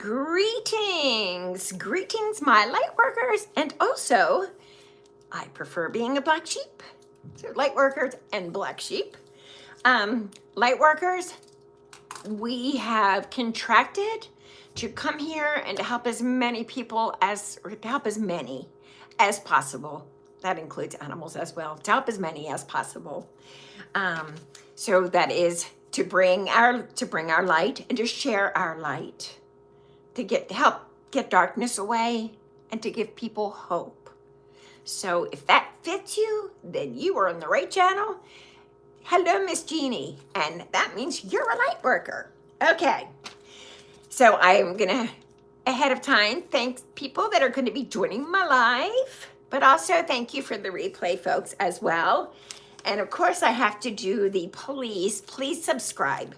Greetings, greetings, my light workers, and also I prefer being a black sheep. So light workers and black sheep. Light workers, we have contracted to come here and to help as many people or to help as many as possible. That includes animals as well. To help as many as possible. So that is to bring our light and to share our light, to help get darkness away and to give people hope. So if that fits you, then you are on the right channel. Hello, Miss Jeannie, and that means you're a light worker. Okay, so I'm gonna, ahead of time, thank people that are gonna be joining my live, but also thank you for the replay folks as well. And of course I have to do the please subscribe.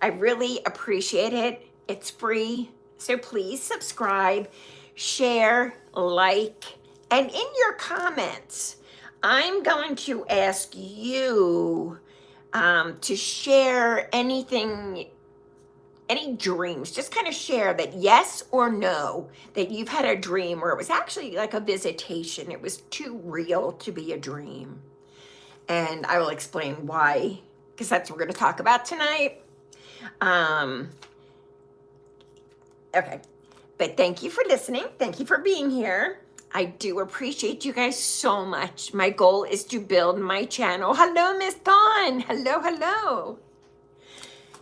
I really appreciate it. It's free. So please subscribe, share, like, and in your comments, I'm going to ask you to share anything, any dreams. Just kind of share that yes or no, that you've had a dream where it was actually like a visitation. It was too real to be a dream. And I will explain why, because that's what we're going to talk about tonight. Okay, but thank you for listening. Thank you for being here. I do appreciate you guys so much. My goal is to build my channel. Hello, Miss Dawn. Hello.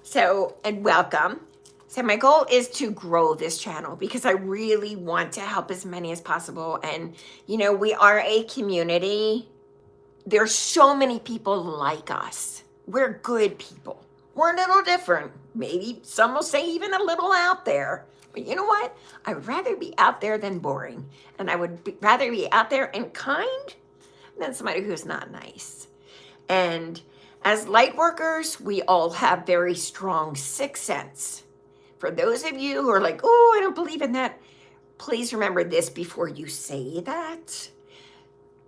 So, and welcome. So my goal is to grow this channel because I really want to help as many as possible. And, you know, we are a community. There's so many people like us. We're good people. We're a little different. Maybe some will say even a little out there. But you know what? I would rather be out there than boring. And I would rather be out there and kind than somebody who's not nice. And as light workers, we all have very strong sixth sense. For those of you who are like, oh, I don't believe in that, please remember this before you say that.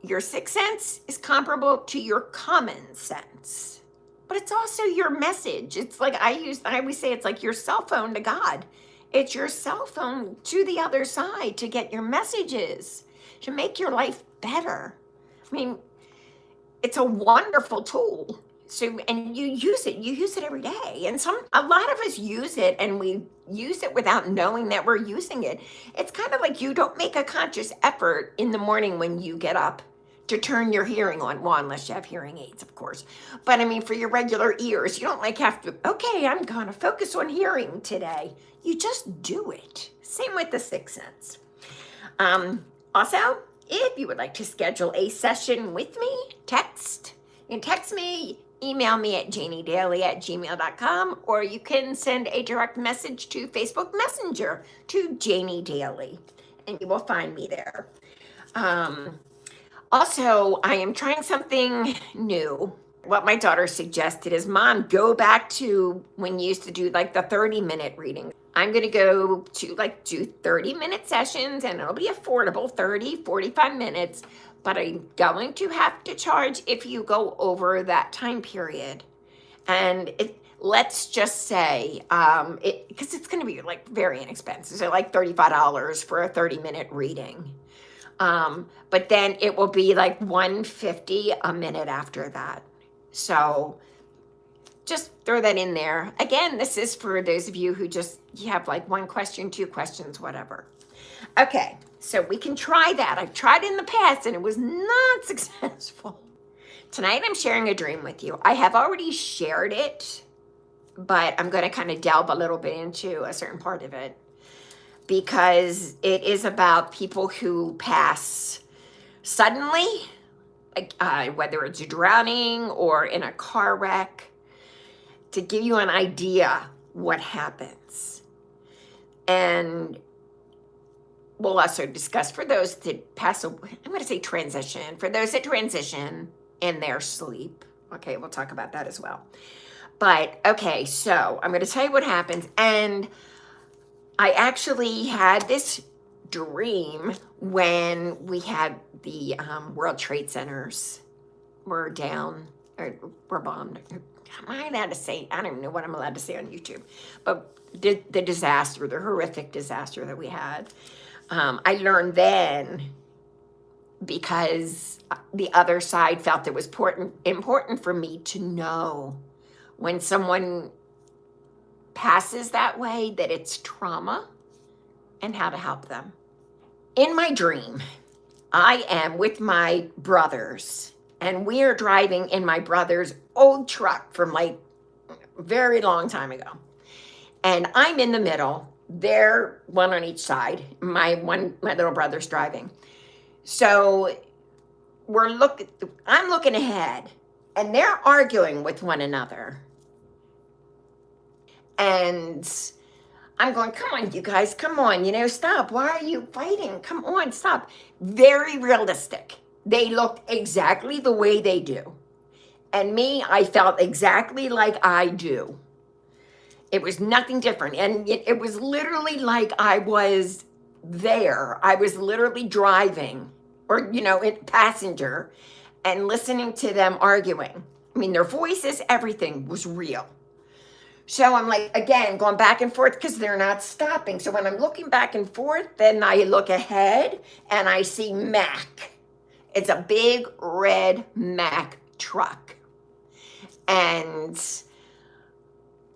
Your sixth sense is comparable to your common sense. But it's also your message. It's like I always say it's like your cell phone to God. It's your cell phone to the other side to get your messages, to make your life better. I mean, it's a wonderful tool. So, and you use it every day. And a lot of us use it and we use it without knowing that we're using it. It's kind of like you don't make a conscious effort in the morning when you get up to turn your hearing on. Well, unless you have hearing aids, of course. But I mean, for your regular ears, you don't like have to, okay, I'm gonna focus on hearing today. You just do it. Same with the sixth sense. Also, if you would like to schedule a session with me, you can text me, email me at janiedaily@gmail.com, or you can send a direct message to Facebook Messenger to Janie Daily, and you will find me there. Also, I am trying something new. What my daughter suggested is, Mom, go back to when you used to do like the 30-minute reading. I'm going to go to do 30-minute sessions, and it'll be affordable, 30, 45 minutes, but I'm going to have to charge if you go over that time period. And let's just say, because it's going to be like very inexpensive, so like $35 for a 30-minute reading. But then it will be like $150 a minute after that. So just throw that in there. Again, this is for those of you who you have like one question, two questions, whatever. Okay, so we can try that. I've tried in the past and it was not successful. Tonight I'm sharing a dream with you. I have already shared it, but I'm going to kind of delve a little bit into a certain part of it, because it is about people who pass suddenly, whether it's drowning or in a car wreck, to give you an idea what happens. And we'll also discuss for those that pass away, I'm going to say transition, for those that transition in their sleep. Okay, we'll talk about that as well. But okay, so I'm going to tell you what happens. And I actually had this dream when we had the World Trade Centers were down, or were bombed. am I allowed to say? I don't even know what I'm allowed to say on YouTube, but the disaster, the horrific disaster that we had. I learned then because the other side felt it was important for me to know when someone passes that way that it's trauma and how to help them. In my dream, I am with my brothers and we are driving in my brother's old truck from like a very long time ago. And I'm in the middle. They're one on each side. My little brother's driving. So I'm looking ahead and they're arguing with one another. And I'm going, come on, you guys, come on, stop. Why are you fighting? Come on, stop. Very realistic. They looked exactly the way they do. And me, I felt exactly like I do. It was nothing different. And it was literally like I was there. I was literally driving or, passenger and listening to them arguing. I mean, their voices, everything was real. So I'm like, again, going back and forth because they're not stopping. So when I'm looking back and forth, then I look ahead and I see Mac. It's a big red Mac truck. And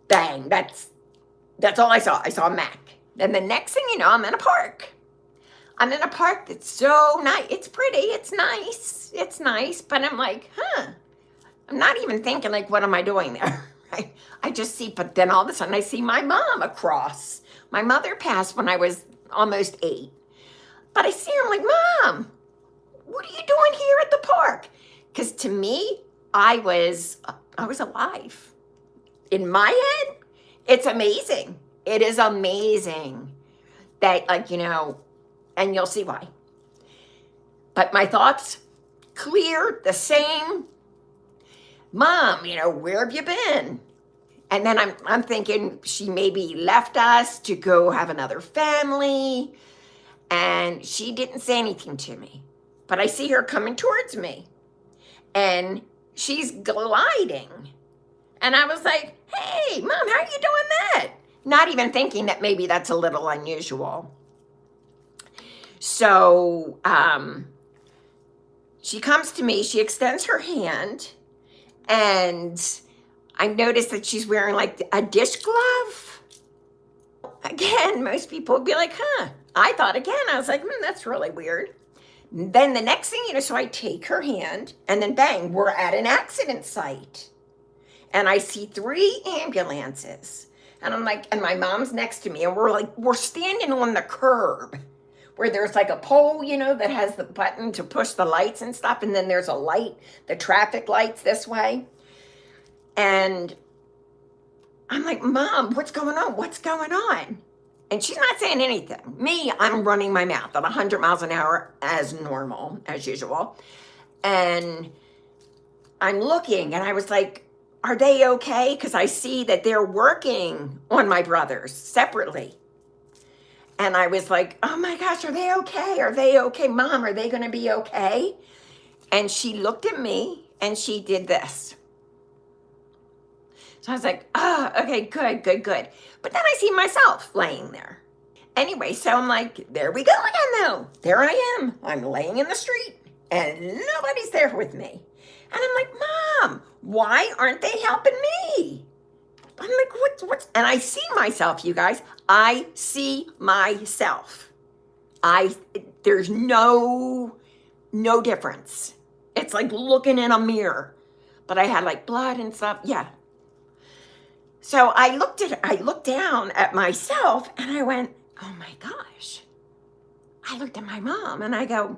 bang, that's all I saw. I saw Mac. Then the next thing you know, I'm in a park. I'm in a park that's so nice. It's pretty. It's nice. It's nice. But I'm like, I'm not even thinking like, what am I doing there? I just see, but then all of a sudden I see my mom across. My mother passed when I was almost 8. But I see her, I'm like, Mom, what are you doing here at the park? Because to me, I was alive. In my head, it's amazing. It is amazing that, and you'll see why. But my thoughts, clear, the same. Mom, where have you been? And then I'm thinking she maybe left us to go have another family. And she didn't say anything to me. But I see her coming towards me. And she's gliding. And I was like, hey, Mom, how are you doing that? Not even thinking that maybe that's a little unusual. So she comes to me. She extends her hand. And I noticed that she's wearing like a dish glove. Again, most people would be like, I thought again, I was like, that's really weird. Then the next thing, so I take her hand and then bang, we're at an accident site. And I see 3 ambulances. And I'm like, and my mom's next to me and we're standing on the curb where there's like a pole, that has the button to push the lights and stuff. And then there's a light, the traffic lights this way. And I'm like, Mom, what's going on? What's going on? And she's not saying anything. Me, I'm running my mouth at 100 miles an hour as normal, as usual. And I'm looking and I was like, are they okay? Because I see that they're working on my brothers separately. And I was like, oh my gosh, are they okay? Are they okay? Mom, are they going to be okay? And she looked at me and she did this. So I was like, okay, good. But then I see myself laying there. Anyway, so I'm like, there we go again though. There I am. I'm laying in the street and nobody's there with me. And I'm like, Mom, why aren't they helping me? I'm like, what's, and I see myself, you guys. I see myself. There's no difference. It's like looking in a mirror. But I had like blood and stuff. Yeah. So I looked down at myself and I went, oh my gosh. I looked at my mom and I go,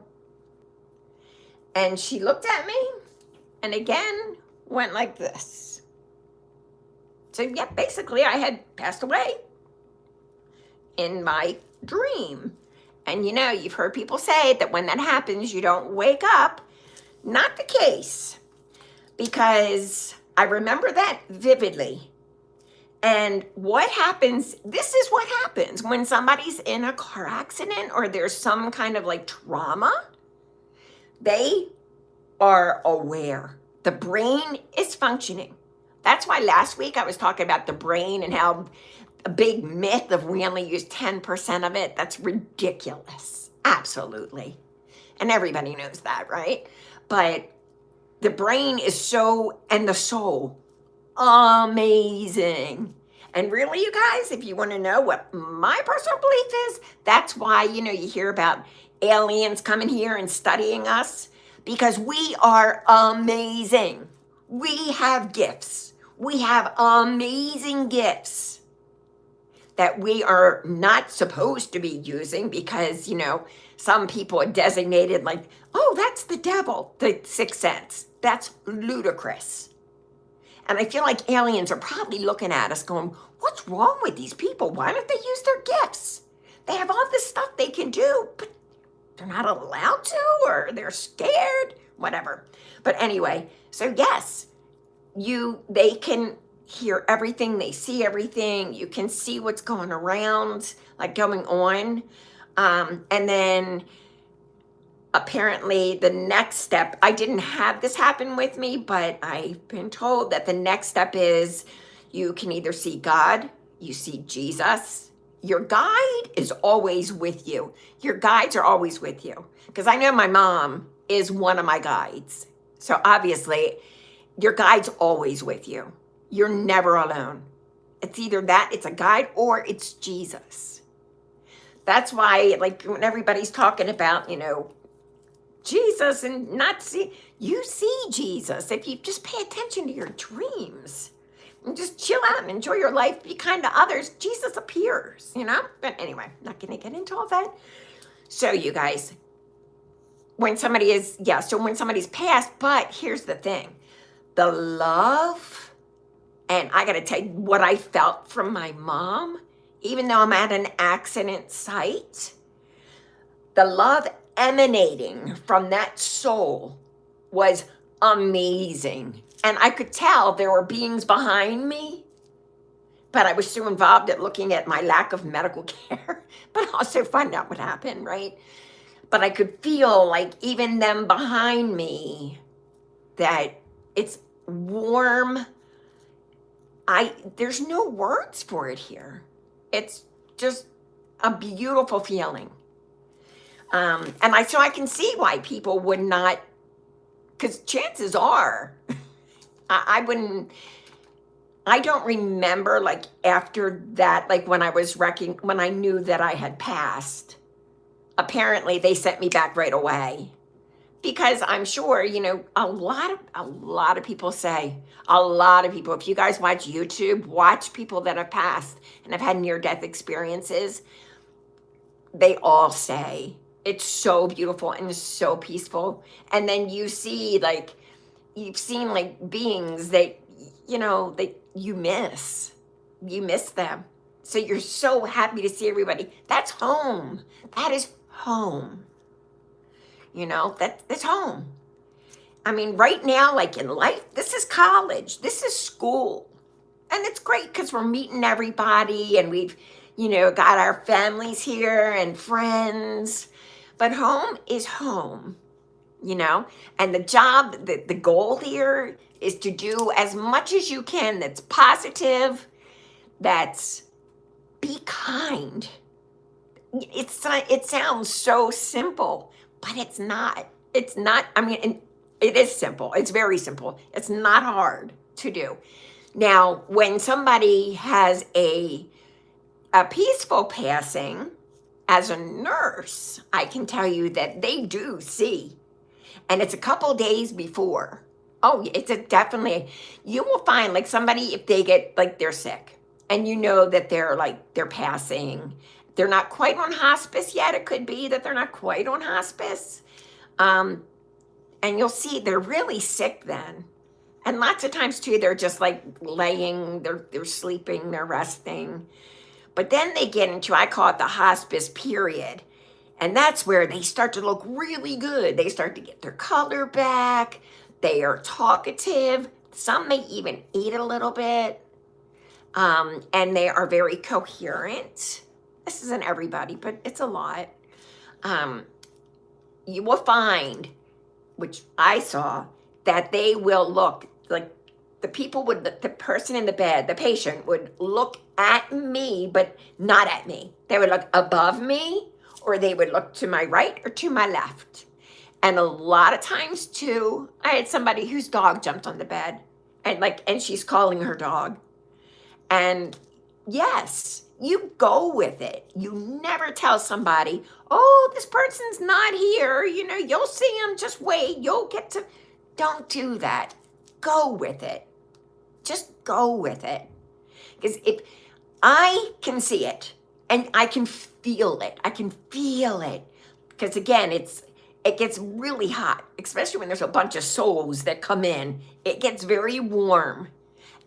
and she looked at me and again went like this. So yeah, basically I had passed away in my dream. And you've heard people say that when that happens, you don't wake up. Not the case, because I remember that vividly. And what happens, this is what happens when somebody's in a car accident or there's some kind of like trauma. They are aware. The brain is functioning. That's why last week I was talking about the brain and how a big myth of we only use 10% of it. That's ridiculous. Absolutely. And everybody knows that, right? But the brain is so, and the soul, amazing. And really, you guys, if you want to know what my personal belief is, that's why, you hear about aliens coming here and studying us, because we are amazing. We have gifts. We have amazing gifts that we are not supposed to be using because, some people are designated like, oh, that's the devil, the sixth sense. That's ludicrous. And I feel like aliens are probably looking at us going, what's wrong with these people? Why don't they use their gifts? They have all this stuff they can do, but they're not allowed to, or they're scared, whatever. But anyway, so yes, they can hear everything, they see everything, you can see what's going around, like going on. And then apparently the next step, I didn't have this happen with me, but I've been told that the next step is you can either see God, you see Jesus. Your guide is always with you. Your guides are always with you. Because I know my mom is one of my guides. So obviously, your guide's always with you. You're never alone. It's either that, it's a guide, or it's Jesus. That's why, like, when everybody's talking about, Jesus and not see, you see Jesus if you just pay attention to your dreams and just chill out and enjoy your life, be kind to others. Jesus appears, But anyway, not going to get into all that. So you guys, when somebody's passed, but here's the thing, the love, and I got to tell you what I felt from my mom, even though I'm at an accident site, the love emanating from that soul was amazing. And I could tell there were beings behind me, but I was so involved at looking at my lack of medical care, but also find out what happened, right? But I could feel like even them behind me, that it's warm. There's no words for it here. It's just a beautiful feeling. So I can see why people would not, because chances are, I don't remember, like, after that, like, when I knew that I had passed, apparently they sent me back right away. Because I'm sure, a lot of people say, if you guys watch YouTube, watch people that have passed and have had near-death experiences, they all say, it's so beautiful and so peaceful. And then you've seen like beings that, that you miss them. So you're so happy to see everybody. That's home. That is home. That's home. I mean, right now, like in life, this is college, this is school. And it's great because we're meeting everybody and we've, got our families here and friends. But home is home, and the job, the goal here is to do as much as you can that's positive, that's be kind. It sounds so simple, but it's not. It's not, it is simple. It's very simple. It's not hard to do. Now, when somebody has a peaceful passing, as a nurse, I can tell you that they do see. And it's a couple days before. Oh, definitely, you will find like somebody, if they get, like, they're sick and that they're passing. They're not quite on hospice yet. It could be that they're not quite on hospice. And you'll see they're really sick then. And lots of times too, they're just like laying, they're sleeping, they're resting. But then they get into, I call it the hospice period. And that's where they start to look really good. They start to get their color back. They are talkative. Some may even eat a little bit. And they are very coherent. This isn't everybody, but it's a lot. You will find, which I saw, that they will look like the person in the bed, the patient would look at me, but not at me. They would look above me, or they would look to my right or to my left. And a lot of times too, I had somebody whose dog jumped on the bed, and she's calling her dog. And yes, you go with it. You never tell somebody, oh, this person's not here. You'll see him. Just wait. You'll get to. Don't do that. Go with it. Just go with it. Because if I can see it and I can feel it, Because again, it gets really hot, especially when there's a bunch of souls that come in. It gets very warm.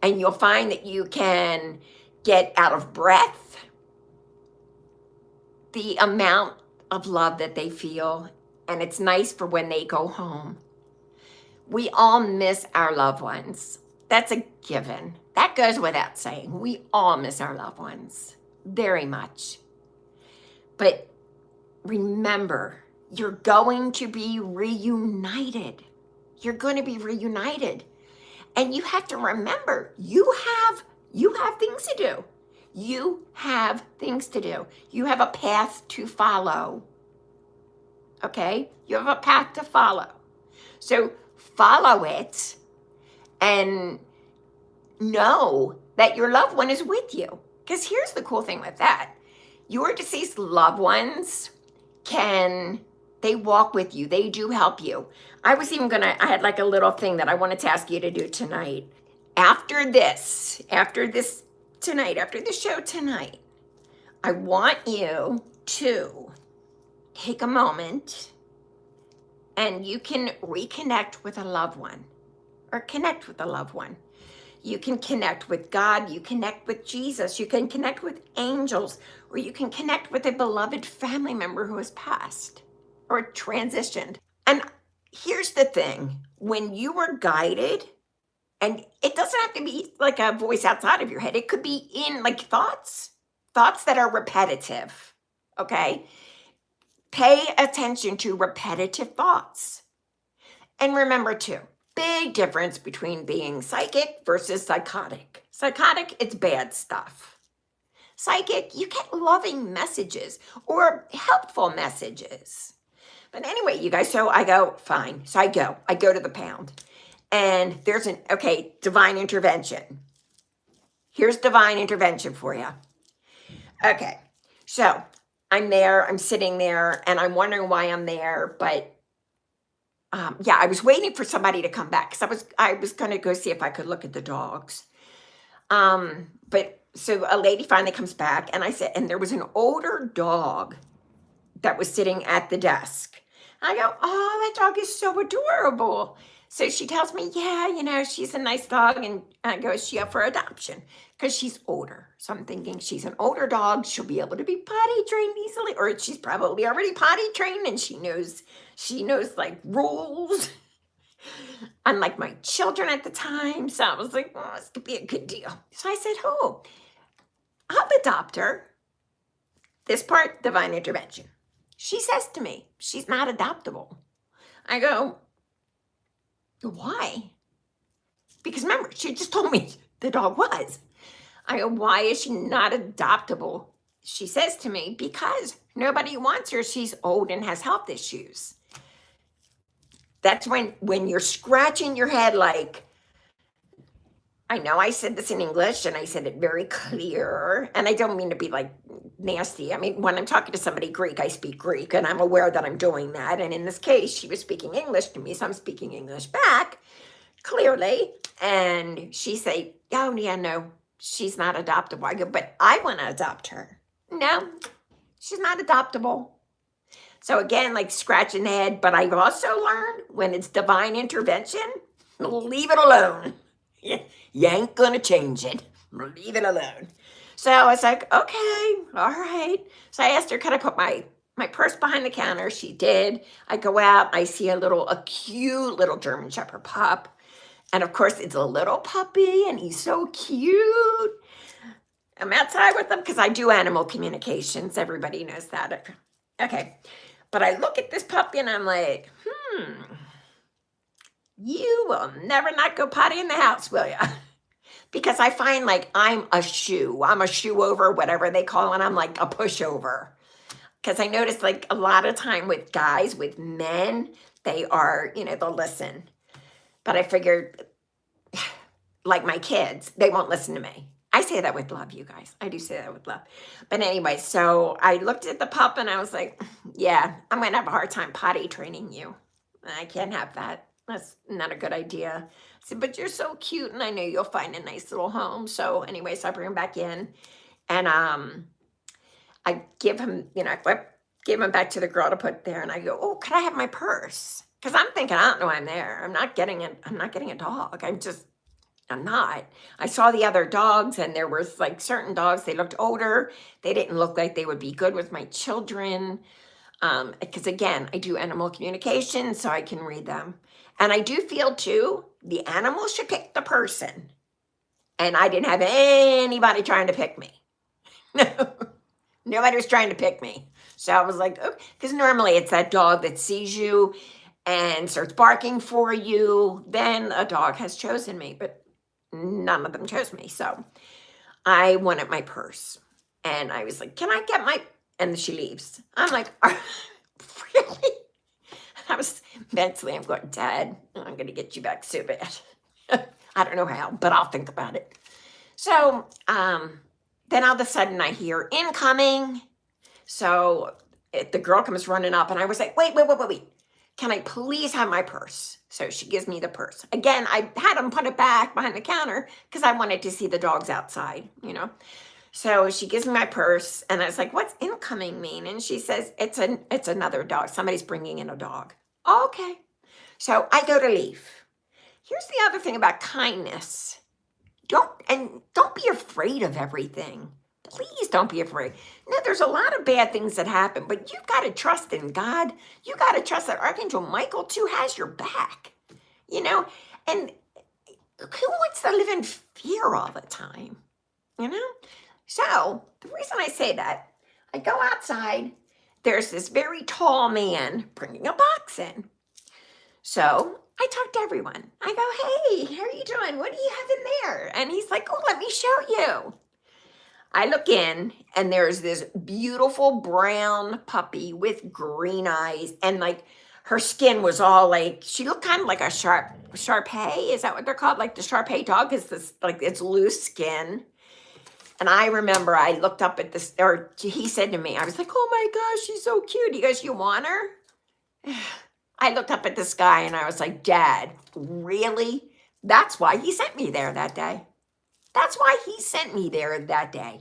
And you'll find that you can get out of breath the amount of love that they feel. And it's nice for when they go home. We all miss our loved ones. That's a given. That goes without saying. We all miss our loved ones very much. But remember, you're going to be reunited. You're going to be reunited. And you have to remember, you have things to do. You have things to do. You have a path to follow. Okay? You have a path to follow. So follow it and know that your loved one is with you. Because here's the cool thing with that. Your deceased loved ones they walk with you. They do help you. I had like a little thing that I wanted to ask you to do tonight. After this show tonight, I want you to take a moment and you can reconnect with a loved one or connect with a loved one. You can connect with God, you connect with Jesus, you can connect with angels, or you can connect with a beloved family member who has passed or transitioned. And here's the thing, when you were guided, and it doesn't have to be like a voice outside of your head, it could be in like thoughts that are repetitive, okay? Pay attention to repetitive thoughts. And remember too, big difference between being psychic versus psychotic. Psychotic, it's bad stuff. Psychic, you get loving messages or helpful messages. But anyway, you guys, so I go, fine. So I go to the pound. And there's divine intervention. Here's divine intervention for you. Okay, so I'm there, I'm sitting there, and I'm wondering why I'm there, but I was waiting for somebody to come back because I was going to go see if I could look at the dogs. But so a lady finally comes back, and I said, and there was an older dog that was sitting at the desk. I go, oh, that dog is so adorable. So she tells me, yeah, she's a nice dog. And I go, is she up for adoption? Because she's older. So I'm thinking she's an older dog. She'll be able to be potty trained easily. Or she's probably already potty trained and she knows like rules. Unlike my children at the time. So I was like, oh, this could be a good deal. So I said, oh, I'll adopt her. This part, divine intervention. She says to me, she's not adoptable. I go, why? Because remember, she just told me the dog was. I go, why is she not adoptable? She says to me, because nobody wants her. She's old and has health issues. That's when you're scratching your head like, I know I said this in English and I said it very clear, and I don't mean to be like nasty. I mean, when I'm talking to somebody Greek, I speak Greek and I'm aware that I'm doing that. And in this case, she was speaking English to me, so I'm speaking English back clearly. And she say, oh yeah, no, she's not adoptable. I go, but I want to adopt her. No, she's not adoptable. So again, like scratching the head, but I've also learned when it's divine intervention, leave it alone. You ain't gonna change it. Leave it alone. So I was like, okay, all right. So I asked her, can I put my purse behind the counter? She did. I go out, I see a cute little German Shepherd pup. And of course, it's a little puppy and he's so cute. I'm outside with him because I do animal communications. Everybody knows that. Okay. But I look at this puppy and I'm like, You will never not go potty in the house, will ya? Because I find like I'm a shoe. I'm a shoe over, whatever they call it. I'm like a pushover. Because I notice like a lot of time with guys, with men, they are, they'll listen. But I figured, like my kids, they won't listen to me. I say that with love, you guys. I do say that with love. But anyway, so I looked at the pup and I was like, yeah, I'm going to have a hard time potty training you. I can't have that. That's not a good idea. I said, but you're so cute and I know you'll find a nice little home. So anyway, so I bring him back in and I give him, I give him back to the girl to put there and I go, oh, could I have my purse? Because I'm thinking, I don't know I'm there. I'm not getting a dog. I'm not. I saw the other dogs and there was like certain dogs, they looked older. They didn't look like they would be good with my children. Because again, I do animal communication, so I can read them. And I do feel too, the animal should pick the person. And I didn't have anybody trying to pick me. Nobody was trying to pick me. So I was like, okay, because normally it's that dog that sees you and starts barking for you. Then a dog has chosen me, but none of them chose me. So I wanted my purse. And I was like, can I get my, and she leaves. I'm like, really? I was mentally, I'm going, Dad, I'm going to get you back so bad. I don't know how, but I'll think about it. So then all of a sudden I hear incoming. So the girl comes running up and I was like, wait. Can I please have my purse? So she gives me the purse. Again, I had them put it back behind the counter because I wanted to see the dogs outside, So she gives me my purse and I was like, what's incoming mean? And she says, it's another dog. Somebody's bringing in a dog. Okay. So I go to leave. Here's the other thing about kindness. Don't be afraid of everything. Please don't be afraid. Now, there's a lot of bad things that happen, but you've got to trust in God. You got to trust that Archangel Michael too has your back, and who wants to live in fear all the time, So the reason I say that, I go outside, there's this very tall man bringing a box in. So I talk to everyone. I go, hey, how are you doing? What do you have in there? And he's like, oh, let me show you. I look in and there's this beautiful brown puppy with green eyes and like her skin was all like, she looked kind of like a Shar-Pei. Is that what they're called? Like the Shar-Pei dog is this, like it's loose skin. And I remember I looked up at this, or he said to me, I was like, oh my gosh, she's so cute. He goes, you want her? I looked up at this guy and I was like, Dad, really? That's why he sent me there that day. That's why he sent me there that day.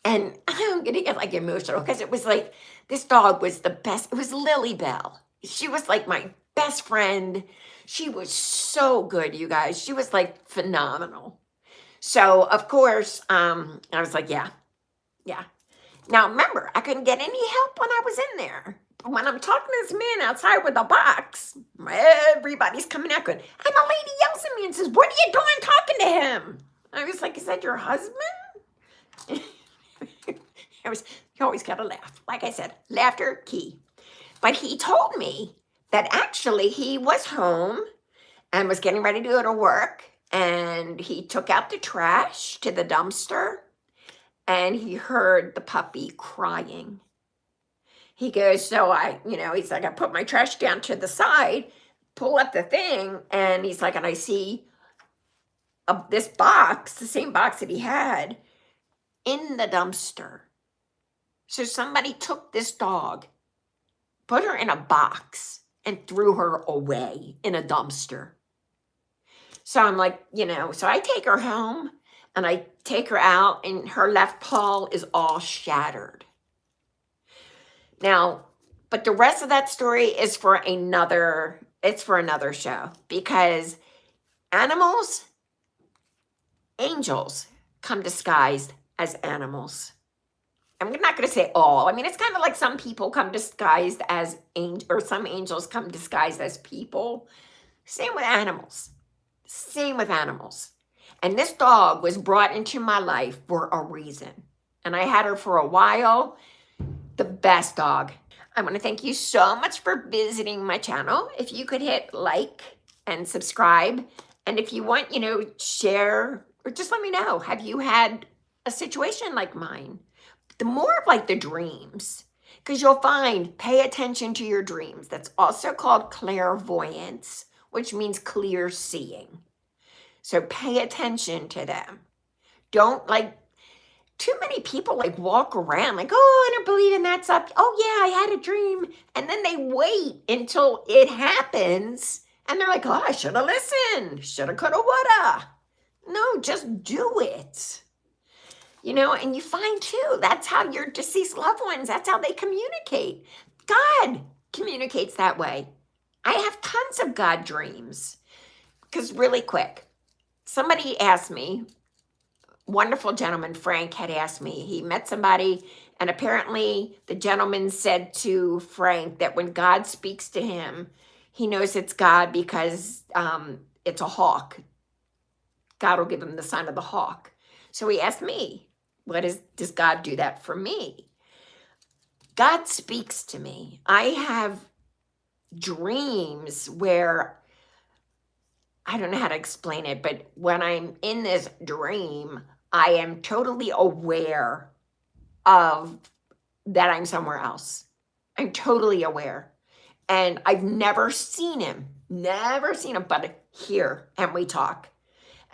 And I'm going to get like emotional because it was like, this dog was the best. It was Lily Bell. She was like my best friend. She was so good, you guys. She was like phenomenal. So of course, I was like, yeah. Now remember, I couldn't get any help when I was in there. When I'm talking to this man outside with a box, everybody's coming out good. And the lady yells at me and says, what are you doing talking to him? I was like, is that your husband? You always got to laugh. Like I said, laughter, key. But he told me that actually he was home and was getting ready to go to work. And he took out the trash to the dumpster and he heard the puppy crying. He goes, so he's like, I put my trash down to the side, pull up the thing, and he's like, and I see this box, the same box that he had, in the dumpster. So somebody took this dog, put her in a box, and threw her away in a dumpster. So I'm like, so I take her home, and I take her out, and her left paw is all shattered. Now, but the rest of that story is for another show because angels come disguised as animals. I'm not going to say all. I mean, it's kind of like some people come disguised as angels, or some angels come disguised as people. Same with animals. And this dog was brought into my life for a reason. And I had her for a while. The best dog. I want to thank you so much for visiting my channel. If you could hit like and subscribe, and if you want, share or just let me know. Have you had a situation like mine? The more of like the dreams, because you'll find pay attention to your dreams. That's also called clairvoyance, which means clear seeing. So pay attention to them. Don't too many people walk around oh, I don't believe in that stuff. Oh yeah, I had a dream. And then they wait until it happens and they're like, oh, I should have listened. Shoulda, coulda, woulda. No, just do it. And you find too, that's how your deceased loved ones, that's how they communicate. God communicates that way. I have tons of God dreams. Because really quick, somebody asked me, wonderful gentleman, Frank, had asked me, he met somebody, and apparently the gentleman said to Frank that when God speaks to him, he knows it's God because it's a hawk. God will give him the sign of the hawk. So he asked me, does God do that for me? God speaks to me. I have dreams where, I don't know how to explain it, but when I'm in this dream, I am totally aware of that I'm somewhere else. I'm totally aware. And I've never seen him, but here, and we talk.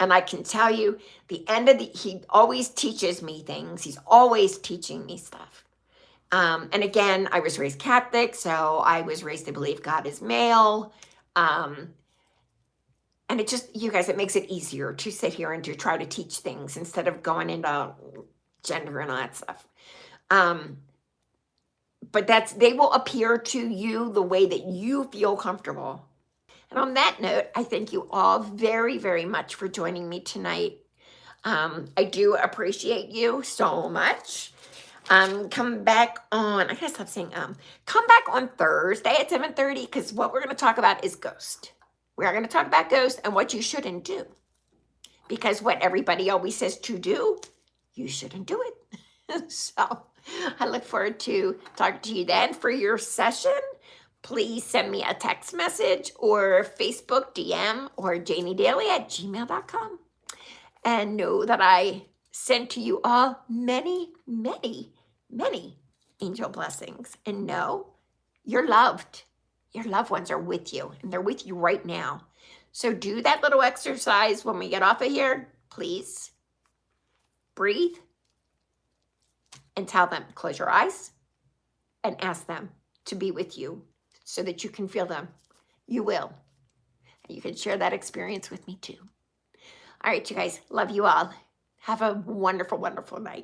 And I can tell you, he always teaches me things. He's always teaching me stuff. And again, I was raised Catholic, so I was raised to believe God is male. And it just, you guys, it makes it easier to sit here and to try to teach things instead of going into gender and all that stuff. But they will appear to you the way that you feel comfortable. And on that note, I thank you all very, very much for joining me tonight. I do appreciate you so much. Come back on, I gotta stop saying, come back on Thursday at 7:30, because what we're going to talk about is ghost. We are going to talk about ghost and what you shouldn't do. Because what everybody always says to do, you shouldn't do it. So I look forward to talking to you then. For your session, please send me a text message or Facebook DM or janiedaly@gmail.com. And know that I send to you all many, many, many angel blessings. And know you're loved. Your loved ones are with you, and they're with you right now. So do that little exercise when we get off of here. Please breathe and tell them, close your eyes and ask them to be with you so that you can feel them. You will. You can share that experience with me too. All right, you guys, love you all. Have a wonderful, wonderful night.